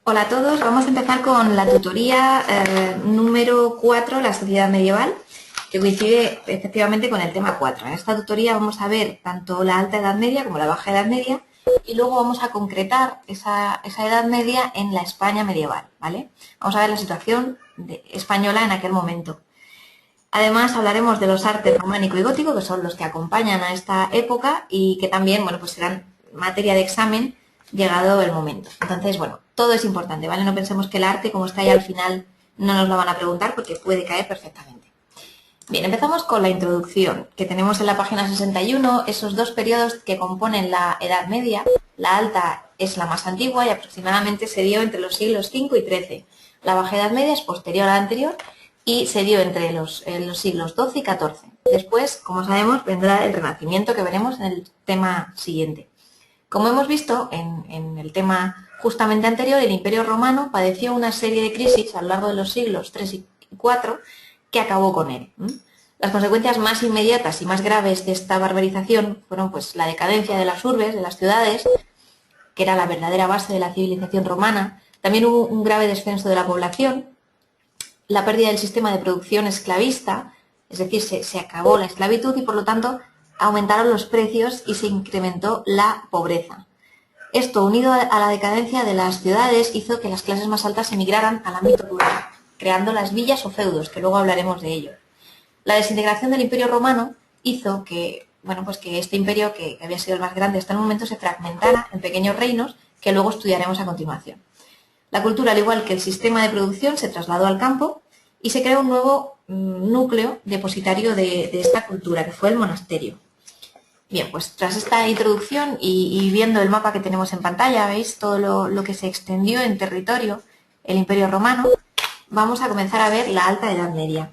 Hola a todos, vamos a empezar con la tutoría número 4, la sociedad medieval, que coincide efectivamente con el tema 4. En esta tutoría vamos a ver tanto la alta edad media como la baja edad media y luego vamos a concretar esa edad media en la España medieval, ¿vale? Vamos a ver la situación española en aquel momento. Además hablaremos de los artes románico y gótico, que son los que acompañan a esta época y que también, bueno, pues serán materia de examen llegado el momento. Entonces, bueno, todo es importante, ¿vale? No pensemos que el arte, como está ahí al final, no nos lo van a preguntar porque puede caer perfectamente. Bien, empezamos con la introducción, que tenemos en la página 61, esos dos periodos que componen la Edad Media. La alta es la más antigua y aproximadamente se dio entre los siglos V y XIII. La Baja Edad Media es posterior a la anterior y se dio entre los siglos XII y XIV. Después, como sabemos, vendrá el Renacimiento, que veremos en el tema siguiente. Como hemos visto en el tema justamente anterior, el Imperio Romano padeció una serie de crisis a lo largo de los siglos III y IV que acabó con él. Las consecuencias más inmediatas y más graves de esta barbarización fueron pues la decadencia de las urbes, de las ciudades, que era la verdadera base de la civilización romana. También hubo un grave descenso de la población, la pérdida del sistema de producción esclavista, es decir, se acabó la esclavitud y por lo tanto aumentaron los precios y se incrementó la pobreza. Esto, unido a la decadencia de las ciudades, hizo que las clases más altas emigraran al ámbito rural, creando las villas o feudos, que luego hablaremos de ello. La desintegración del Imperio Romano hizo que, bueno, pues que este imperio, que había sido el más grande hasta el momento, se fragmentara en pequeños reinos que luego estudiaremos a continuación. La cultura, al igual que el sistema de producción, se trasladó al campo y se creó un nuevo núcleo depositario de esta cultura, que fue el monasterio. Bien, pues tras esta introducción y viendo el mapa que tenemos en pantalla, veis todo lo que se extendió en territorio el Imperio Romano, vamos a comenzar a ver la Alta Edad Media.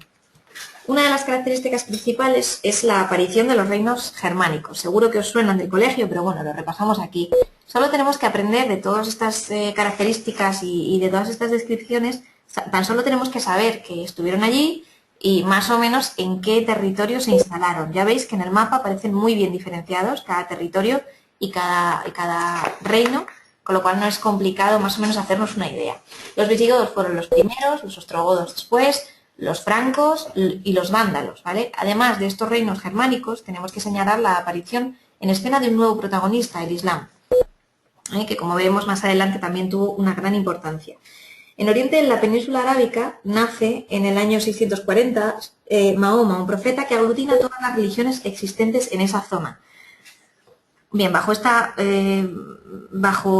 Una de las características principales es la aparición de los reinos germánicos. Seguro que os suenan del colegio, pero bueno, lo repasamos aquí. Solo tenemos que aprender de todas estas características y de todas estas descripciones, tan solo tenemos que saber que estuvieron allí y más o menos en qué territorio se instalaron. Ya veis que en el mapa aparecen muy bien diferenciados cada territorio y cada reino, con lo cual no es complicado más o menos hacernos una idea. Los visigodos fueron los primeros, los ostrogodos después, los francos y los vándalos, ¿vale? Además de estos reinos germánicos, tenemos que señalar la aparición en escena de un nuevo protagonista, el Islam, que como veremos más adelante también tuvo una gran importancia. En Oriente, en la península arábica, nace en el año 640 Mahoma, un profeta que aglutina todas las religiones existentes en esa zona. Bien, bajo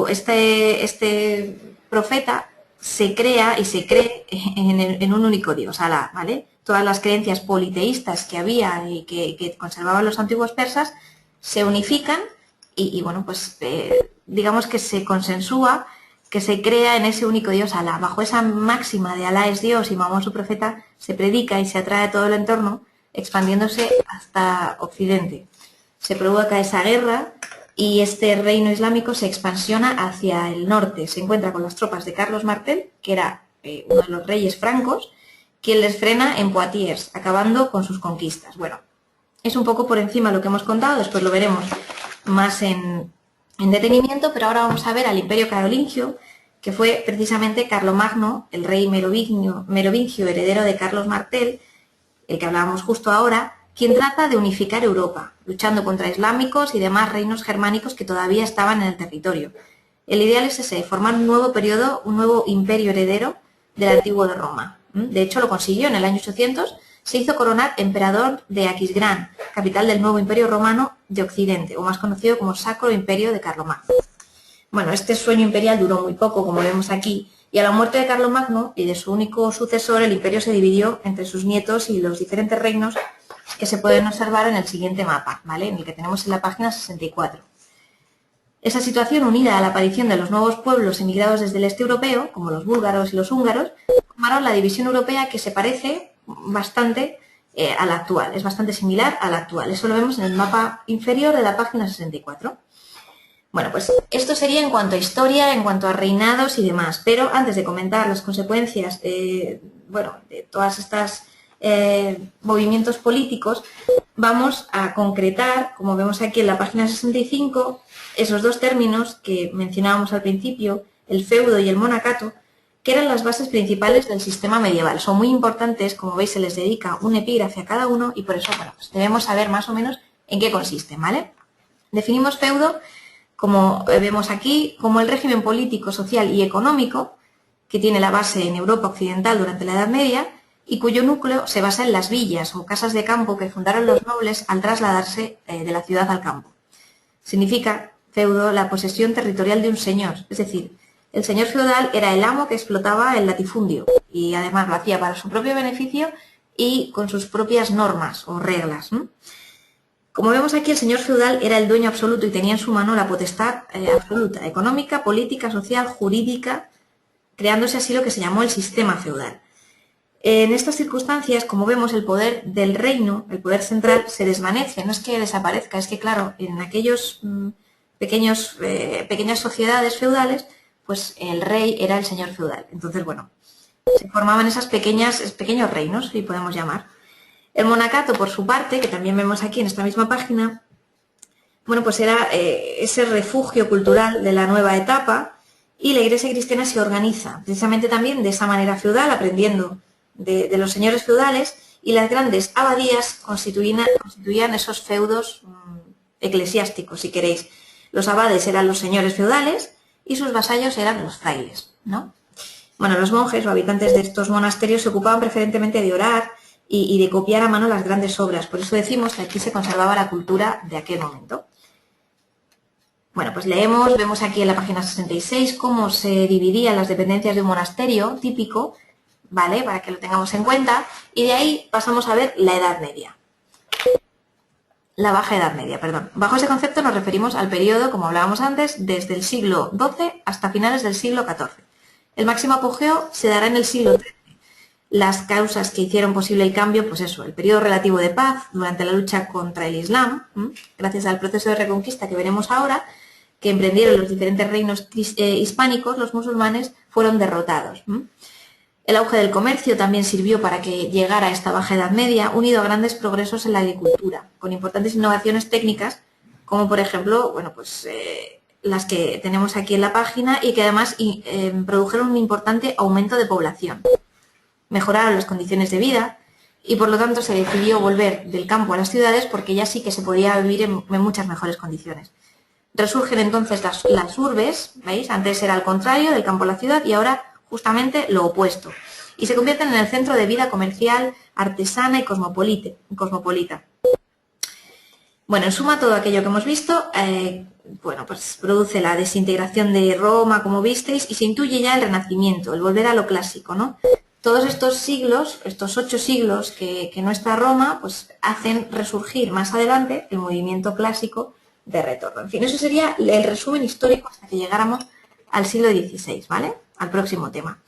este profeta se crea y se cree en un único Dios, Alá, ¿vale? Todas las creencias politeístas que había y que conservaban los antiguos persas se unifican y bueno, pues digamos que se consensúa que se crea en ese único Dios, Alá. Bajo esa máxima de Alá es Dios y Mahoma su profeta, se predica y se atrae a todo el entorno, expandiéndose hasta Occidente. Se provoca esa guerra y este reino islámico se expansiona hacia el norte. Se encuentra con las tropas de Carlos Martel, que era uno de los reyes francos, quien les frena en Poitiers, acabando con sus conquistas. Bueno, es un poco por encima lo que hemos contado, después lo veremos más en detenimiento, pero ahora vamos a ver al Imperio Carolingio, que fue precisamente Carlomagno, el rey merovingio, heredero de Carlos Martel, el que hablábamos justo ahora, quien trata de unificar Europa, luchando contra islámicos y demás reinos germánicos que todavía estaban en el territorio. El ideal es ese, formar un nuevo periodo, un nuevo imperio heredero del antiguo de Roma. De hecho, lo consiguió en el año 800, se hizo coronar emperador de Aquisgrán, capital del nuevo imperio romano de Occidente, o más conocido como Sacro Imperio de Carlomagno. Bueno, este sueño imperial duró muy poco, como vemos aquí, y a la muerte de Carlomagno y de su único sucesor, el imperio se dividió entre sus nietos y los diferentes reinos que se pueden observar en el siguiente mapa, ¿vale? En el que tenemos en la página 64. Esa situación, unida a la aparición de los nuevos pueblos emigrados desde el este europeo, como los búlgaros y los húngaros, formaron la división europea que se parece bastante a la actual, es bastante similar a la actual. Eso lo vemos en el mapa inferior de la página 64. Bueno, pues esto sería en cuanto a historia, en cuanto a reinados y demás, pero antes de comentar las consecuencias de todas estas movimientos políticos, vamos a concretar, como vemos aquí en la página 65, esos dos términos que mencionábamos al principio, el feudo y el monacato, que eran las bases principales del sistema medieval. Son muy importantes, como veis se les dedica un epígrafe a cada uno y por eso bueno, pues debemos saber más o menos en qué consiste, ¿vale? Definimos feudo, como vemos aquí, como el régimen político, social y económico que tiene la base en Europa occidental durante la Edad Media y cuyo núcleo se basa en las villas o casas de campo que fundaron los nobles al trasladarse de la ciudad al campo. Significa, feudo, la posesión territorial de un señor, es decir, el señor feudal era el amo que explotaba el latifundio y además lo hacía para su propio beneficio y con sus propias normas o reglas, ¿no? Como vemos aquí, el señor feudal era el dueño absoluto y tenía en su mano la potestad absoluta, económica, política, social, jurídica, creándose así lo que se llamó el sistema feudal. En estas circunstancias, como vemos, el poder del reino, el poder central, se desvanece, no es que desaparezca, es que claro, en aquellos pequeñas sociedades feudales, pues el rey era el señor feudal. Entonces, bueno, se formaban esos pequeños reinos, si podemos llamar. El monacato, por su parte, que también vemos aquí en esta misma página, bueno, pues era ese refugio cultural de la nueva etapa y la iglesia cristiana se organiza precisamente también de esa manera feudal, aprendiendo de los señores feudales y las grandes abadías constituían esos feudos eclesiásticos, si queréis. Los abades eran los señores feudales y sus vasallos eran los frailes, ¿no? Bueno, los monjes o habitantes de estos monasterios se ocupaban preferentemente de orar y de copiar a mano las grandes obras. Por eso decimos que aquí se conservaba la cultura de aquel momento. Bueno, pues vemos aquí en la página 66 cómo se dividían las dependencias de un monasterio típico, ¿vale? Para que lo tengamos en cuenta. Y de ahí pasamos a ver la Edad Media. La Baja Edad Media, perdón. Bajo ese concepto nos referimos al periodo, como hablábamos antes, desde el siglo XII hasta finales del siglo XIV. El máximo apogeo se dará en el siglo XIII. Las causas que hicieron posible el cambio, pues eso, el periodo relativo de paz durante la lucha contra el Islam, gracias al proceso de reconquista que veremos ahora, que emprendieron los diferentes reinos hispánicos, los musulmanes fueron derrotados. El auge del comercio también sirvió para que llegara a esta Baja Edad Media, unido a grandes progresos en la agricultura, con importantes innovaciones técnicas, como por ejemplo, bueno, pues las que tenemos aquí en la página y que además produjeron un importante aumento de población. Mejoraron las condiciones de vida y por lo tanto se decidió volver del campo a las ciudades porque ya sí que se podía vivir en muchas mejores condiciones. Resurgen entonces las urbes, ¿veis? Antes era al contrario, del campo a la ciudad y ahora justamente lo opuesto. Y se convierten en el centro de vida comercial, artesana y cosmopolita. Bueno, en suma todo aquello que hemos visto, bueno, pues produce la desintegración de Roma, como visteis, y se intuye ya el Renacimiento, el volver a lo clásico, ¿no? Todos estos siglos, estos 8 siglos que no está Roma, pues hacen resurgir más adelante el movimiento clásico de retorno. En fin, eso sería el resumen histórico hasta que llegáramos al siglo XVI, ¿vale? Al próximo tema.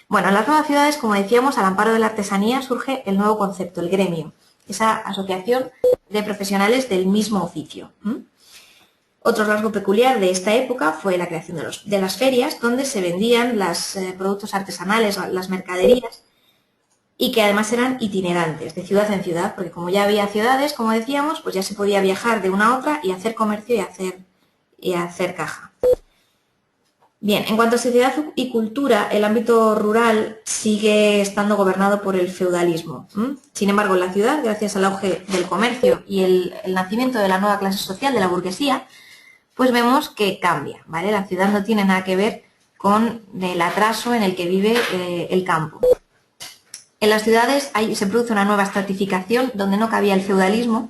Bueno, en las nuevas ciudades, como decíamos, al amparo de la artesanía surge el nuevo concepto, el gremio, esa asociación de profesionales del mismo oficio. Otro rasgo peculiar de esta época fue la creación de las ferias, donde se vendían los productos artesanales, las mercaderías, y que además eran itinerantes, de ciudad en ciudad, porque como ya había ciudades, como decíamos, pues ya se podía viajar de una a otra y hacer comercio y hacer caja. Bien, en cuanto a sociedad y cultura, el ámbito rural sigue estando gobernado por el feudalismo. Sin embargo, en la ciudad, gracias al auge del comercio y el nacimiento de la nueva clase social, de la burguesía, pues vemos que cambia, ¿vale? La ciudad no tiene nada que ver con el atraso en el que vive el campo. En las ciudades se produce una nueva estratificación donde no cabía el feudalismo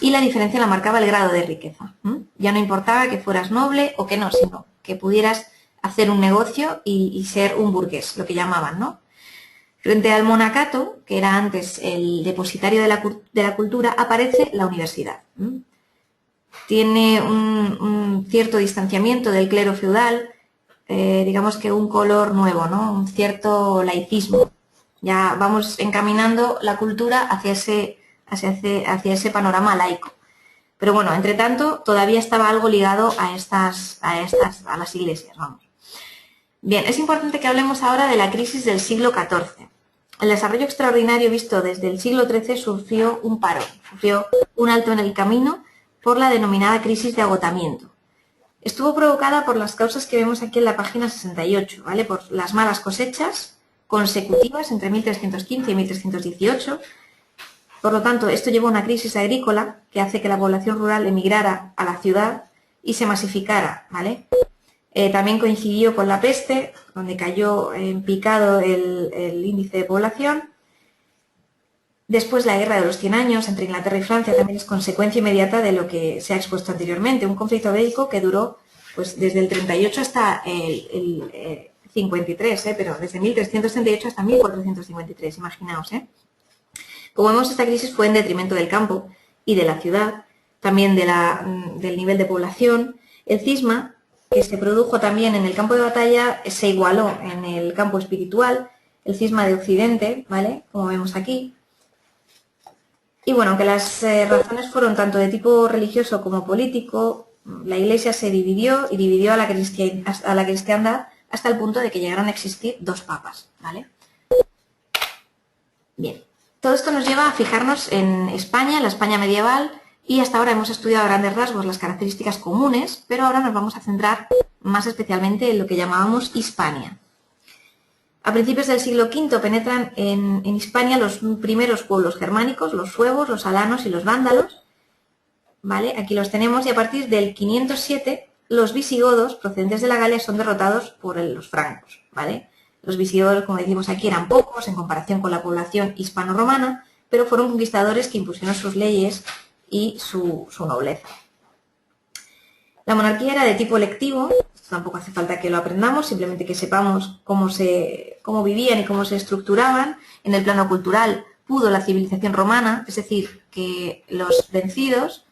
y la diferencia la marcaba el grado de riqueza. Ya no importaba que fueras noble o que no, sino que pudieras hacer un negocio y ser un burgués, lo que llamaban, ¿no? Frente al monacato, que era antes el depositario de la cultura, aparece la universidad. Tiene un cierto distanciamiento del clero feudal, digamos que un color nuevo, ¿no? Un cierto laicismo. Ya vamos encaminando la cultura hacia ese panorama laico. Pero bueno, entre tanto, todavía estaba algo ligado a las iglesias, vamos. Bien, es importante que hablemos ahora de la crisis del siglo XIV. El desarrollo extraordinario visto desde el siglo XIII sufrió un parón, sufrió un alto en el camino por la denominada crisis de agotamiento. Estuvo provocada por las causas que vemos aquí en la página 68, ¿vale? Por las malas cosechas consecutivas entre 1315 y 1318. Por lo tanto, esto llevó a una crisis agrícola que hace que la población rural emigrara a la ciudad y se masificara, ¿vale? También coincidió con la peste, donde cayó en picado el índice de población. Después, la Guerra de los 100 años entre Inglaterra y Francia también es consecuencia inmediata de lo que se ha expuesto anteriormente, un conflicto bélico que duró pues, desde el 38 hasta el 53, pero desde 1338 hasta 1453, imaginaos. Como vemos, esta crisis fue en detrimento del campo y de la ciudad, también del nivel de población. El cisma, que se produjo también en el campo de batalla, se igualó en el campo espiritual, el cisma de Occidente, ¿vale? Como vemos aquí. Y bueno, aunque las razones fueron tanto de tipo religioso como político, la Iglesia se dividió y dividió a la cristiandad hasta el punto de que llegaron a existir 2 papas, ¿vale? Bien, todo esto nos lleva a fijarnos en España, en la España medieval, y hasta ahora hemos estudiado a grandes rasgos las características comunes, pero ahora nos vamos a centrar más especialmente en lo que llamábamos Hispania. A principios del siglo V penetran en Hispania los primeros pueblos germánicos, los suevos, los alanos y los vándalos, ¿vale? Aquí los tenemos, y a partir del 507 los visigodos procedentes de la Galia son derrotados por los francos, ¿vale? Los visigodos, como decimos aquí, eran pocos en comparación con la población hispano-romana, pero fueron conquistadores que impusieron sus leyes y su nobleza. La monarquía era de tipo electivo, esto tampoco hace falta que lo aprendamos, simplemente que sepamos cómo vivían y cómo se estructuraban. En el plano cultural pudo la civilización romana, es decir, que los vencidos,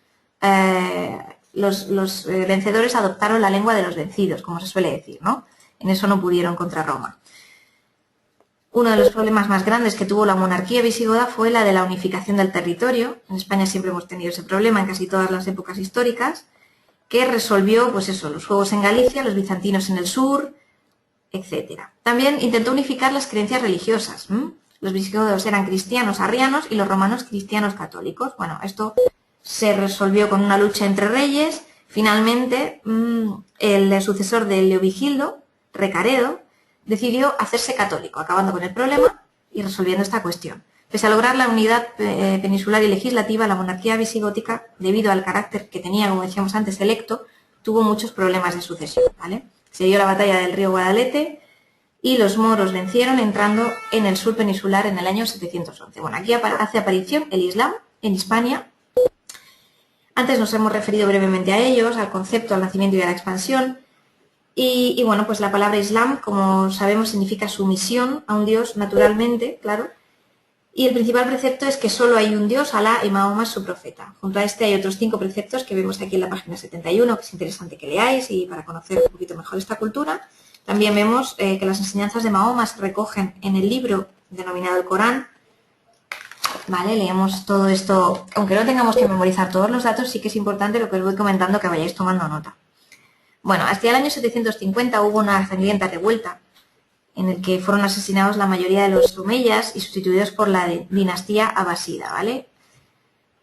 los vencedores adoptaron la lengua de los vencidos, como se suele decir, ¿no? En eso no pudieron contra Roma. Uno de los problemas más grandes que tuvo la monarquía visigoda fue la de la unificación del territorio. En España siempre hemos tenido ese problema en casi todas las épocas históricas, que resolvió, pues eso, los juegos en Galicia, los bizantinos en el sur, etc. También intentó unificar las creencias religiosas. Los visigodos eran cristianos arrianos y los romanos cristianos católicos. Bueno, esto se resolvió con una lucha entre reyes. Finalmente, el sucesor de Leovigildo, Recaredo, decidió hacerse católico, acabando con el problema y resolviendo esta cuestión. Pese a lograr la unidad peninsular y legislativa, la monarquía visigótica, debido al carácter que tenía, como decíamos antes, electo, tuvo muchos problemas de sucesión, ¿vale? Se dio la batalla del río Guadalete y los moros vencieron entrando en el sur peninsular en el año 711. Bueno, aquí hace aparición el Islam en Hispania. Antes nos hemos referido brevemente a ellos, al concepto, al nacimiento y a la expansión. Y bueno, pues la palabra Islam, como sabemos, significa sumisión a un Dios naturalmente, claro. Y el principal precepto es que solo hay un Dios, Alá, y Mahoma es su profeta. Junto a este hay otros 5 preceptos que vemos aquí en la página 71, que es interesante que leáis y para conocer un poquito mejor esta cultura. También vemos que las enseñanzas de Mahoma se recogen en el libro denominado el Corán. Vale, leemos todo esto, aunque no tengamos que memorizar todos los datos, sí que es importante lo que os voy comentando, que vayáis tomando nota. Bueno, hasta el año 750 hubo una sangrienta revuelta en el que fueron asesinados la mayoría de los omeyas y sustituidos por la dinastía abasida, ¿vale?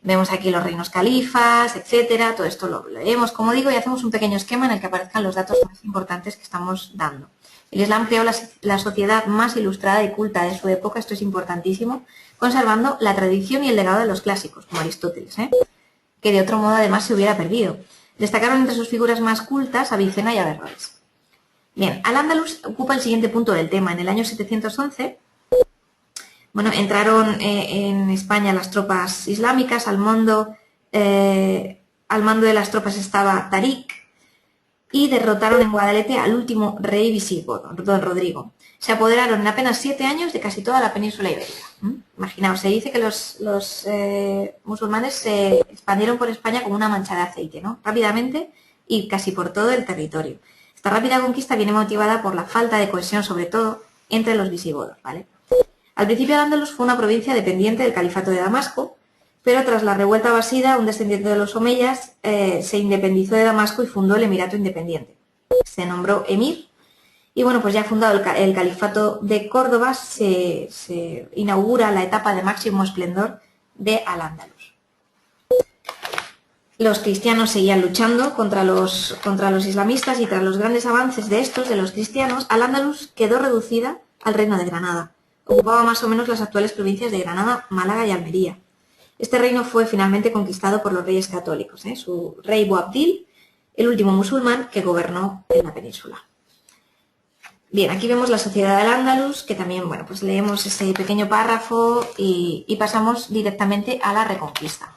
Vemos aquí los reinos califas, etcétera, todo esto lo leemos, como digo, y hacemos un pequeño esquema en el que aparezcan los datos más importantes que estamos dando. El Islam creó la sociedad más ilustrada y culta de su época, esto es importantísimo, conservando la tradición y el legado de los clásicos, como Aristóteles, que de otro modo además se hubiera perdido. Destacaron entre sus figuras más cultas a Avicena y Averroes. Bien, Al-Ándalus ocupa el siguiente punto del tema. En el año 711, bueno, entraron en España las tropas islámicas, al mando de las tropas estaba Tarik, y derrotaron en Guadalete al último rey visigodo, don Rodrigo. Se apoderaron en apenas 7 años de casi toda la península ibérica. Imaginaos, se dice que los musulmanes se expandieron por España como una mancha de aceite, ¿no? Rápidamente y casi por todo el territorio. Esta rápida conquista viene motivada por la falta de cohesión, sobre todo, entre los visigodos, ¿vale? Al principio Al-Ándalus fue una provincia dependiente del califato de Damasco, pero tras la revuelta abasida, un descendiente de los omeyas se independizó de Damasco y fundó el Emirato Independiente. Se nombró emir Y bueno, pues ya fundado el Califato de Córdoba, se inaugura la etapa de máximo esplendor de Al-Ándalus. Los cristianos seguían luchando contra los islamistas y tras los grandes avances de los cristianos, Al-Ándalus quedó reducida al reino de Granada. Ocupaba más o menos las actuales provincias de Granada, Málaga y Almería. Este reino fue finalmente conquistado por los reyes católicos, su rey Boabdil, el último musulmán que gobernó en la península. Bien, aquí vemos la sociedad del Al-Ándalus, que también, bueno, pues leemos ese pequeño párrafo y pasamos directamente a la Reconquista.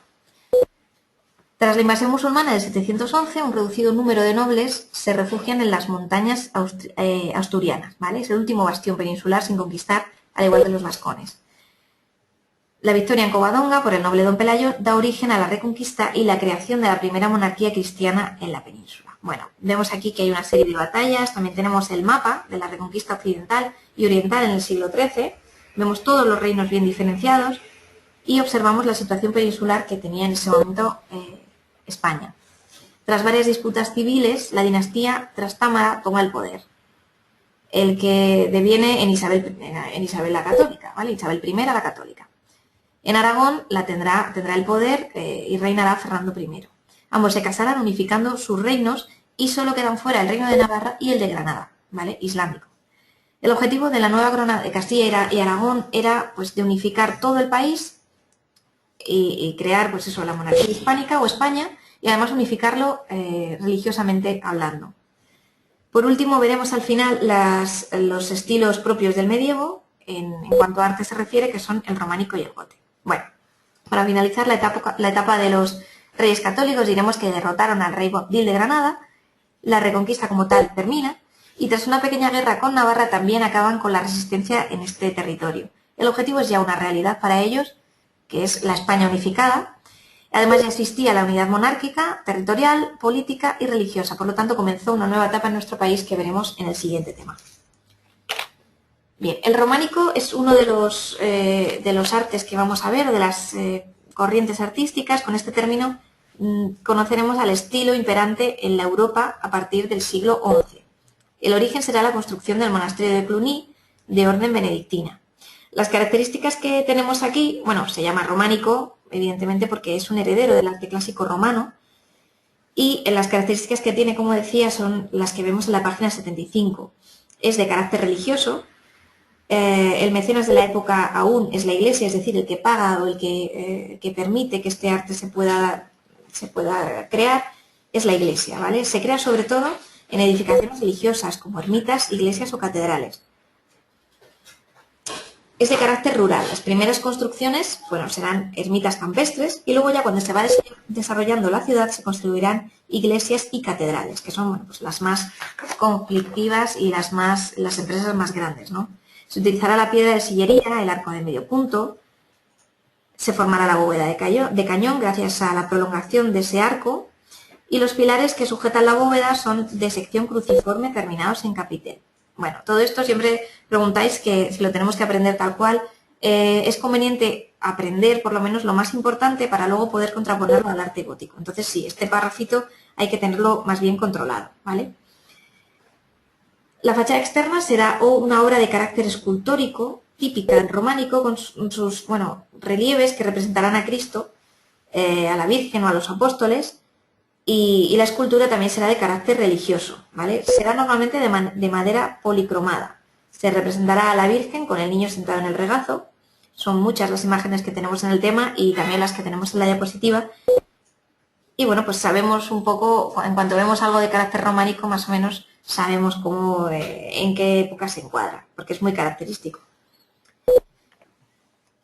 Tras la invasión musulmana de 711, un reducido número de nobles se refugian en las montañas asturianas, ¿vale? Es el último bastión peninsular sin conquistar, al igual que los vascones. La victoria en Covadonga por el noble don Pelayo da origen a la Reconquista y la creación de la primera monarquía cristiana en la península. Bueno, vemos aquí que hay una serie de batallas, también tenemos el mapa de la Reconquista occidental y oriental en el siglo XIII, vemos todos los reinos bien diferenciados y observamos la situación peninsular que tenía en ese momento España. Tras varias disputas civiles, la dinastía Trastámara toma el poder, el que deviene en Isabel la Católica, ¿vale? Isabel I la Católica. En Aragón tendrá el poder y reinará Fernando I. Ambos se casarán unificando sus reinos y solo quedan fuera el reino de Navarra y el de Granada, ¿vale? Islámico. El objetivo de la nueva corona de Castilla y Aragón era pues, de unificar todo el país y crear pues eso, la monarquía hispánica o España y además unificarlo religiosamente hablando. Por último, veremos al final los estilos propios del medievo en cuanto a arte se refiere, que son el románico y el gótico. Bueno, para finalizar la etapa de los reyes católicos diremos que derrotaron al rey Boabdil de Granada, la reconquista como tal termina y tras una pequeña guerra con Navarra también acaban con la resistencia en este territorio. El objetivo es ya una realidad para ellos, que es la España unificada. Además ya existía la unidad monárquica, territorial, política y religiosa. Por lo tanto, comenzó una nueva etapa en nuestro país que veremos en el siguiente tema. Bien, el románico es uno de los artes que vamos a ver, de las corrientes artísticas. Con este término conoceremos al estilo imperante en la Europa a partir del siglo XI. El origen será la construcción del monasterio de Cluny, de orden benedictina. Las características que tenemos aquí, bueno, se llama románico, evidentemente porque es un heredero del arte clásico romano, y las características que tiene, como decía, son las que vemos en la página 75. Es de carácter religioso, el mecenas de la época aún es la Iglesia, es decir, el que paga o el que permite que este arte se pueda crear, es la Iglesia, ¿vale? Se crea sobre todo en edificaciones religiosas, como ermitas, iglesias o catedrales. Es de carácter rural. Las primeras construcciones, bueno, serán ermitas campestres y luego ya cuando se va desarrollando la ciudad se construirán iglesias y catedrales, que son bueno, pues las más conflictivas y las empresas más grandes, ¿no? Se utilizará la piedra de sillería, el arco de medio punto, se formará la bóveda de cañón gracias a la prolongación de ese arco y los pilares que sujetan la bóveda son de sección cruciforme terminados en capitel. Bueno, todo esto siempre preguntáis que si lo tenemos que aprender tal cual, es conveniente aprender por lo menos lo más importante para luego poder contraponerlo al arte gótico. Entonces sí, este párrafito hay que tenerlo más bien controlado, ¿vale? La fachada externa será una obra de carácter escultórico, típica del románico, con sus relieves que representarán a Cristo, a la Virgen o a los apóstoles, y la escultura también será de carácter religioso, ¿vale? Será normalmente de madera policromada. Se representará a la Virgen con el niño sentado en el regazo. Son muchas las imágenes que tenemos en el tema y también las que tenemos en la diapositiva. Y bueno, pues sabemos un poco, en cuanto vemos algo de carácter románico, más o menos sabemos cómo, en qué época se encuadra, porque es muy característico.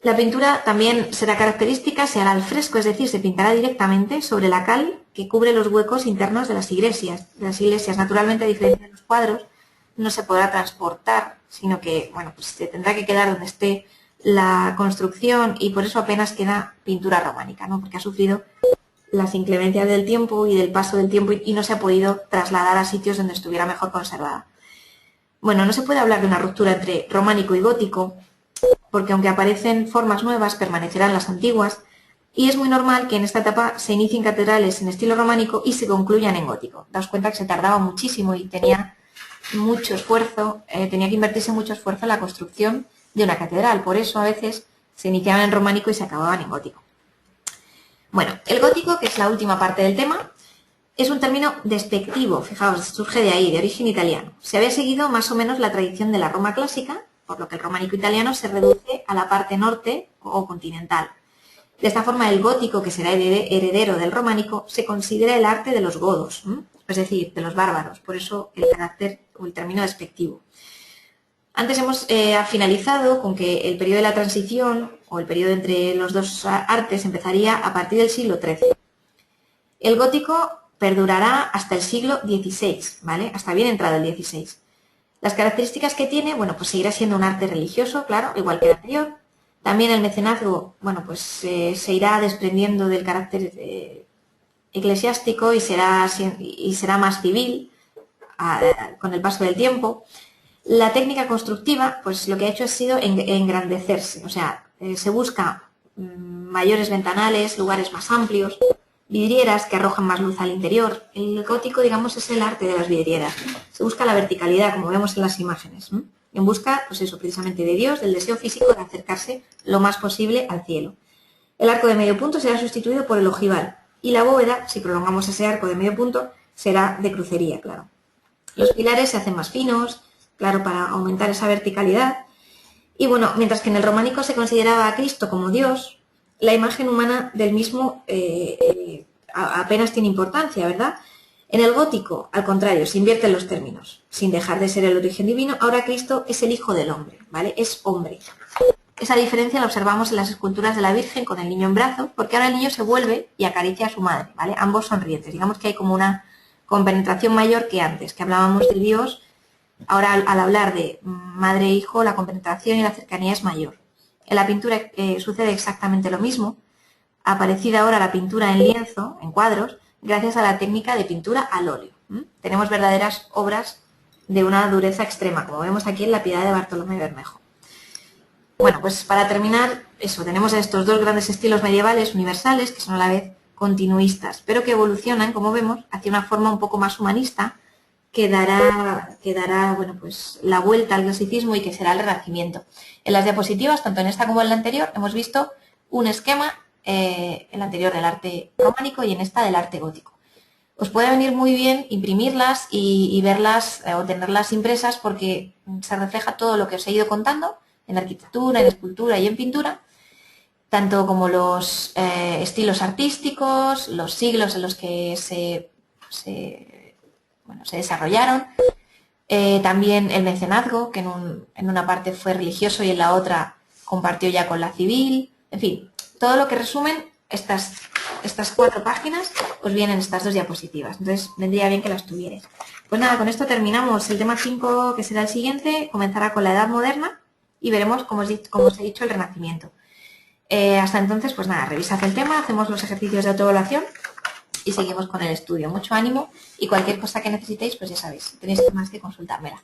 La pintura también será característica, se hará al fresco, es decir, se pintará directamente sobre la cal que cubre los huecos internos de las iglesias. Naturalmente, a diferencia de los cuadros, no se podrá transportar, sino que, bueno, pues se tendrá que quedar donde esté la construcción y por eso apenas queda pintura románica, ¿no? Porque ha sufrido las inclemencias del tiempo y del paso del tiempo y no se ha podido trasladar a sitios donde estuviera mejor conservada. Bueno, no se puede hablar de una ruptura entre románico y gótico, porque aunque aparecen formas nuevas, permanecerán las antiguas, y es muy normal que en esta etapa se inicien catedrales en estilo románico y se concluyan en gótico. Daos cuenta que se tardaba muchísimo y tenía mucho esfuerzo, tenía que invertirse mucho esfuerzo en la construcción de una catedral. Por eso a veces se iniciaban en románico y se acababan en gótico. Bueno, el gótico, que es la última parte del tema, es un término despectivo, fijaos, surge de ahí, de origen italiano. Se había seguido más o menos la tradición de la Roma clásica, por lo que el románico italiano se reduce a la parte norte o continental. De esta forma, el gótico, que será heredero del románico, se considera el arte de los godos, es decir, de los bárbaros, por eso el carácter o el término despectivo. Antes hemos finalizado con que el periodo de la transición o el periodo entre los dos artes empezaría a partir del siglo XIII. El gótico perdurará hasta el siglo XVI, ¿vale? Hasta bien entrado el XVI. Las características que tiene, bueno, pues seguirá siendo un arte religioso, claro, igual que el anterior. También el mecenazgo, bueno, pues se irá desprendiendo del carácter eclesiástico y será más civil con el paso del tiempo. La técnica constructiva, pues lo que ha hecho ha sido engrandecerse, o sea, se busca mayores ventanales, lugares más amplios, vidrieras que arrojan más luz al interior. El gótico, digamos, es el arte de las vidrieras. Se busca la verticalidad, como vemos en las imágenes, en busca, pues eso, precisamente de Dios, del deseo físico de acercarse lo más posible al cielo. El arco de medio punto será sustituido por el ojival y la bóveda, si prolongamos ese arco de medio punto, será de crucería, claro. Los pilares se hacen más finos, claro, para aumentar esa verticalidad. Y bueno, mientras que en el románico se consideraba a Cristo como Dios, la imagen humana del mismo apenas tiene importancia, ¿verdad? En el gótico, al contrario, se invierten los términos. Sin dejar de ser el origen divino, ahora Cristo es el Hijo del Hombre, ¿vale? Es hombre. Esa diferencia la observamos en las esculturas de la Virgen con el niño en brazos, porque ahora el niño se vuelve y acaricia a su madre, ¿vale? Ambos sonrientes. Digamos que hay como una compenetración mayor que antes, que hablábamos de Dios. Ahora, al hablar de madre e hijo, la compenetración y la cercanía es mayor. En la pintura sucede exactamente lo mismo. Ha aparecido ahora la pintura en lienzo, en cuadros, gracias a la técnica de pintura al óleo. Tenemos verdaderas obras de una dureza extrema, como vemos aquí en la Piedad de Bartolomé Bermejo. Bueno, pues para terminar, eso, tenemos estos dos grandes estilos medievales universales, que son a la vez continuistas, pero que evolucionan, como vemos, hacia una forma un poco más humanista, que dará bueno, pues, la vuelta al clasicismo y que será el Renacimiento. En las diapositivas, tanto en esta como en la anterior, hemos visto un esquema, en la anterior del arte románico y en esta del arte gótico. Os puede venir muy bien imprimirlas y verlas o tenerlas impresas porque se refleja todo lo que os he ido contando en arquitectura, en escultura y en pintura, tanto como los estilos artísticos, los siglos en los que se desarrollaron, también el mecenazgo, que en una parte fue religioso y en la otra compartió ya con la civil, en fin, todo lo que resumen estas 4 páginas os vienen estas 2 diapositivas, entonces vendría bien que las tuvierais. Pues nada, con esto terminamos el tema 5, que será el siguiente, comenzará con la Edad Moderna y veremos, como os he dicho, el Renacimiento. Hasta entonces, pues nada, revisad el tema, hacemos los ejercicios de autoevaluación y seguimos con el estudio. Mucho ánimo y cualquier cosa que necesitéis, pues ya sabéis, tenéis más que consultármela.